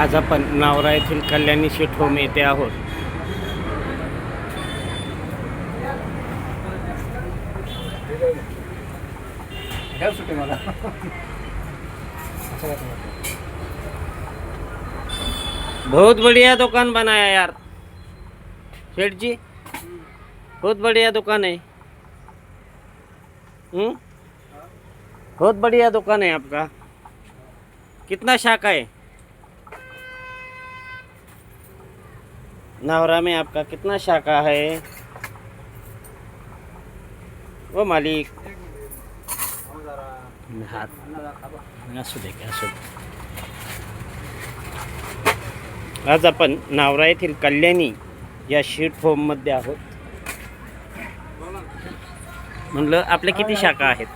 आज आपण नावरा येथील कल्याणी शेट होम येथे आहोत. बहुत बढ़िया दुकान बनाया यार सेठ जी, बहुत बढ़िया दुकान है. बहुत बढ़िया दुकान है आपका. कितना शाखा है नावरा में? आपका कितना शाखा है वो मालिक? हाथ असू दे. आज आपण नावरा येथील कल्याणी या शीट होम मध्ये आहोत. म्हणलं आपल्या किती शाखा आहेत?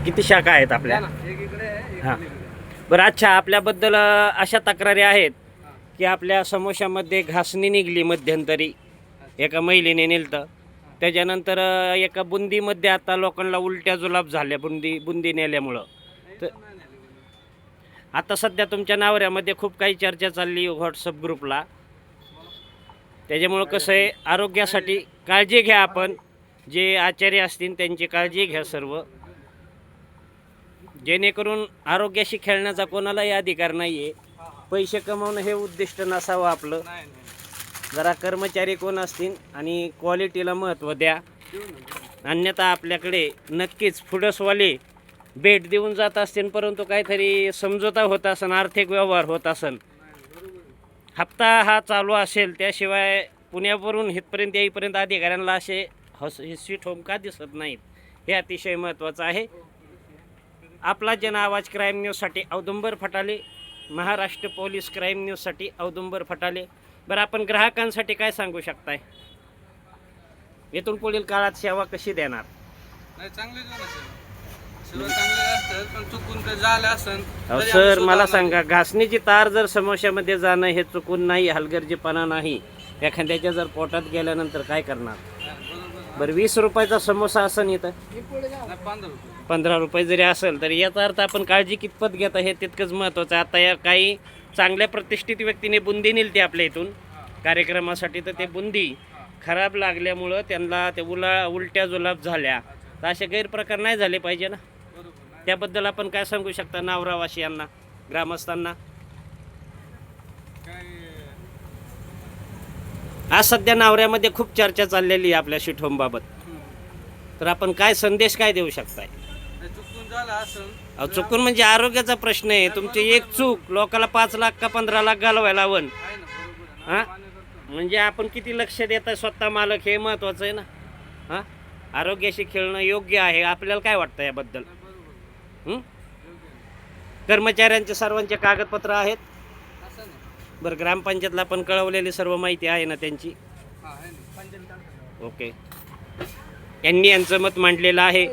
किती शाखा आहेत आपल्या? हां बरं. अच्छा, आपल्याबद्दल अशा तक्रारी आहेत की आपल्या समोशामध्ये घासणी निघली मध्यंतरी, एका महिलेने नेलतं. त्याच्यानंतर एका बुंदीमध्ये आता लोकांना उलट्या जुलाब झाल्या बुंदी नेल्यामुळं. तर आता सध्या तुमच्या नावऱ्यामध्ये खूप काही चर्चा चालली व्हॉट्सअप ग्रुपला. त्याच्यामुळं कसं आहे, आरोग्यासाठी काळजी घ्या. आपण जे आचार्य असतील त्यांची काळजी घ्या सर्व, जेणेकरून आरोग्याशी खेळण्याचा कोणालाही अधिकार नाही आहे. पैसे कमावणं हे उद्दिष्ट नसावं आपलं. जरा कर्मचारी कोण असतील आणि क्वालिटीला महत्त्व द्या. अन्यथा आपल्याकडे नक्कीच फुडसवाले भेट देऊन जात असतील, परंतु काहीतरी समझोता होत असेल, आर्थिक व्यवहार होत असेल, हप्ता हा चालू असेल, त्याशिवाय पुण्यावरून इथपर्यंत येईपर्यंत अधिकाऱ्यांना असे स्वीट होम का दिसत नाहीत, हे अतिशय महत्त्वाचं आहे. आपला जन आवाज क्राईम न्यूजसाठी औदुंबर फटाले, महाराष्ट्र पोलीस क्राईम न्यूजसाठी औदुंबर फटाले. बरं, आपण ग्राहकांसाठी काय सांगू शकताय? इथून पुढील काळात सेवा कशी देणार? सर मला सांगा, घासणीची तार जर समोश्यामध्ये जाणं हे चुकून नाही, हलगर्जीपणा नाही, एखाद्याच्या जर पोटात गेल्यानंतर काय करणार? बरं, 20 रुपयाचा समोसा असेल इथं 15 रुपये जरी असेल तर याचा अर्थ आपण काळजी कितपत घेता हे तितकंच महत्त्वाचं आहे. आता या काही चांगल्या प्रतिष्ठित व्यक्तीने बुंदी नेलती आपल्या इथून कार्यक्रमासाठी, तर ते बुंदी खराब लागल्यामुळं त्यांना ते उलट्या जुलाब झाल्या. तर असे गैरप्रकार नाही झाले पाहिजे ना. त्याबद्दल आपण काय सांगू शकता नावरावासियांना, ग्रामस्थांना? आज सध्या नावऱ्यामध्ये खूप चर्चा चाललेली आहे आपल्या शीट होम बाबत. तर आपण काय संदेश काय देऊ शकताय? चुकून म्हणजे आरोग्याचा प्रश्न आहे. तुमची एक चूक लोकाला 5 लाख का 15 लाख घालवायला लावून, हां म्हणजे आपण किती लक्ष देत आहे स्वतः मालक, हे महत्त्वाचं आहे ना. हां, आरोग्याशी खेळणं योग्य आहे. आपल्याला काय वाटतं याबद्दल? कर्मचाऱ्यांचे सर्वांचे कागदपत्र आहेत? बरं, ग्रामपंचायतला पण कळवलेली सर्व माहिती आहे ना त्यांची? ओके, यांनी यांचं मत मांडलेलं आहे.